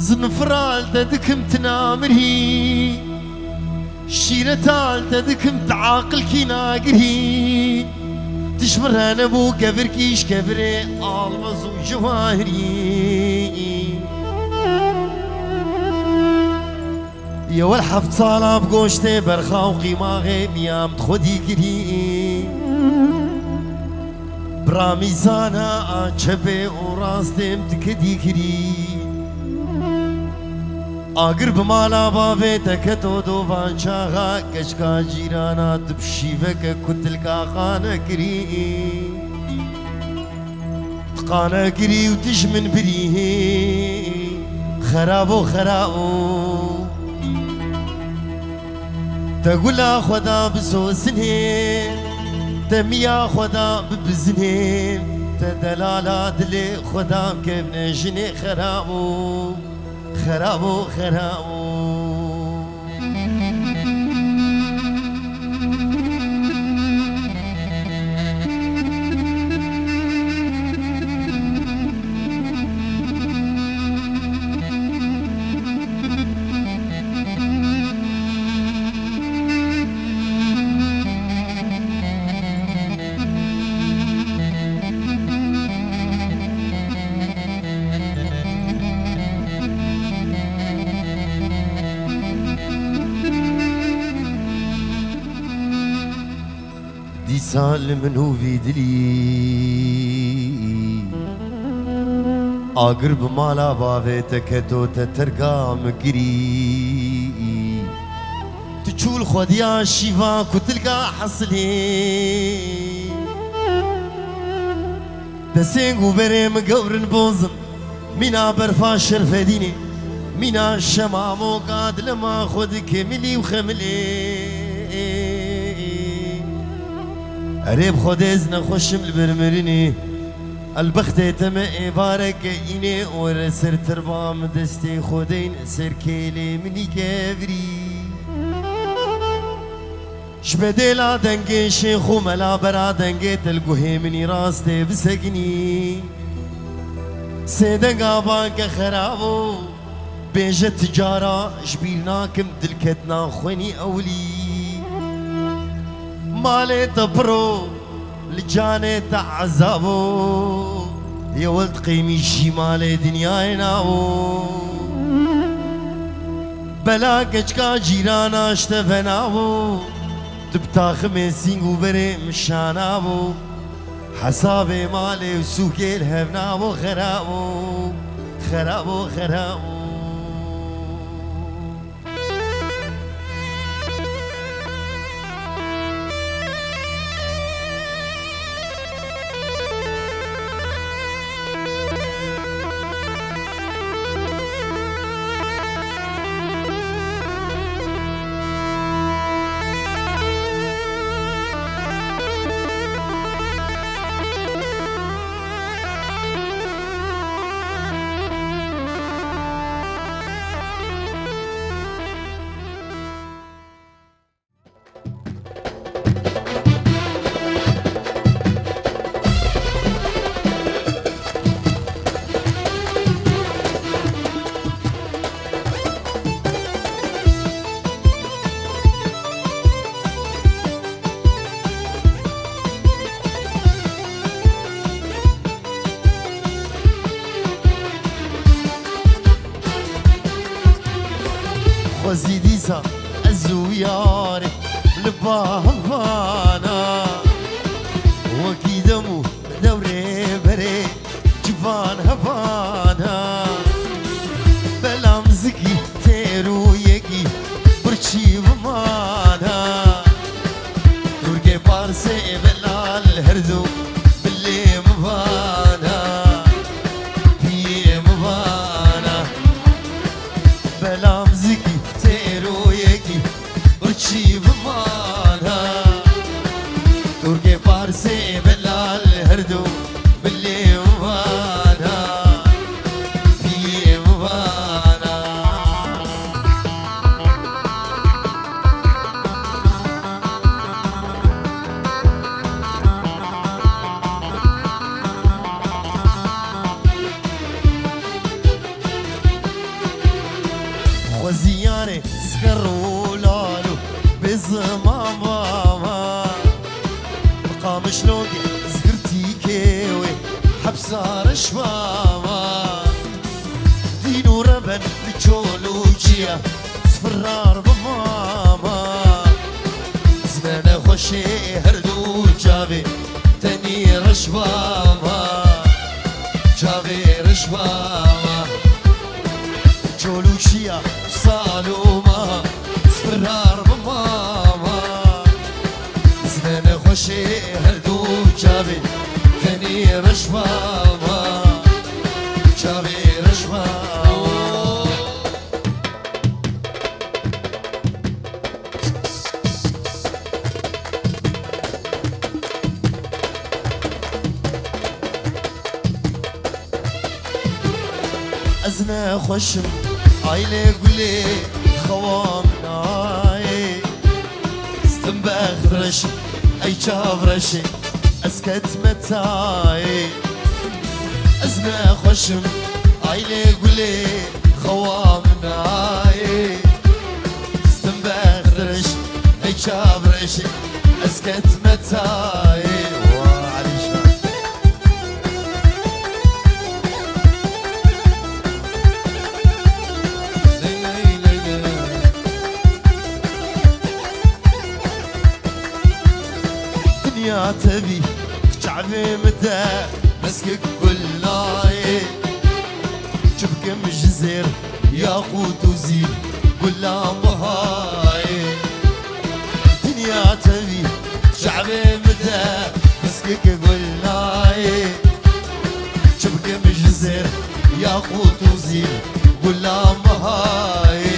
زنفرال تدكم تنامرهي شيرتال تدكم تعاقل كي ناقرهي تشمرها نبو كبر كيش كبري المز وجواهري يا والحفت صالة بقوشتي برخا وقيماغي ميام تخدي كري براميزانا أجبي وراستي متكدي كري آگر بمالا بابه تکتو دو بانچاغا کشکا جیرانا دبشیوه که کتل کا خانه کری تقانه کری و تشمن بریه خرابو خرابو تقولا خدا بسوسنه تمیا خدا ببزنه تدلالا دل خدا كبن جني خرابو خرابو خرابو سال منو في دلي آگر بمالا باوه تکتو تترگا مگری تچول خودیا شیوا کتلگا حصلی دسنگو برم گورن بوزم مینا برفا شرفدینی مینا شمامو قاد لما خود کملی و خملی قريب خديز نخش بالبرمرني البخت تم بارك إني ورسر تربام دستي خدين سر كيلي مني كبري شبديلا دنجي شيخ وملا برا دنجي تلقوه مني راستي بسقني سيدنقا بانك خرابو بيجة تجارة شبيلناكم دلكتنا خويني أولي مالي تبرو لجاني تعذبو يا ولد قيمي شي مالي دنياي ناو بلا كشكا جيرانا اشتفناو تبتا خمسين وبري مشاناو حسابي مالي وسوكي الهبناو خرابو خرابو خرابو وزيديسا الزوياري لبابانا وكيدمو دوري بري جبان هبانا بلام زكي تيرو يكي برشي بمانا تركي بارسي بلال هردو باللي مبانا بيه مبانا بلام زكي برشي بمانا تركي بارسي بلال هردو باللي مبانا وزياني سكر ولالو بزمام ماما مقام شلوقي زقرتي كيوي حبسار شماما دينو ربن لجولوجيا سفرار بماما زمان خوشي هردو جابي تاني رشباما جابي رشباما جولوجيا صالوما سفرار بماما زمان خوشي هردو جابي تاني رشباما جابي رشباما أزنا خوشم عيلي قولي خوامناي استنباخ رشي أي جاب رشي أسكت متاي أزنا خوشم عيلي قولي خوامناي استنباخ رشي أي جاب رشي أسكت متاي يا تبي شعبي متى مسكك كلاي شبك مجزر ياقوت وزير ولا مهاي دنيا تبي شعبي متى مسكك كلاي شبك مجزر ياقوت وزير ولا مهاي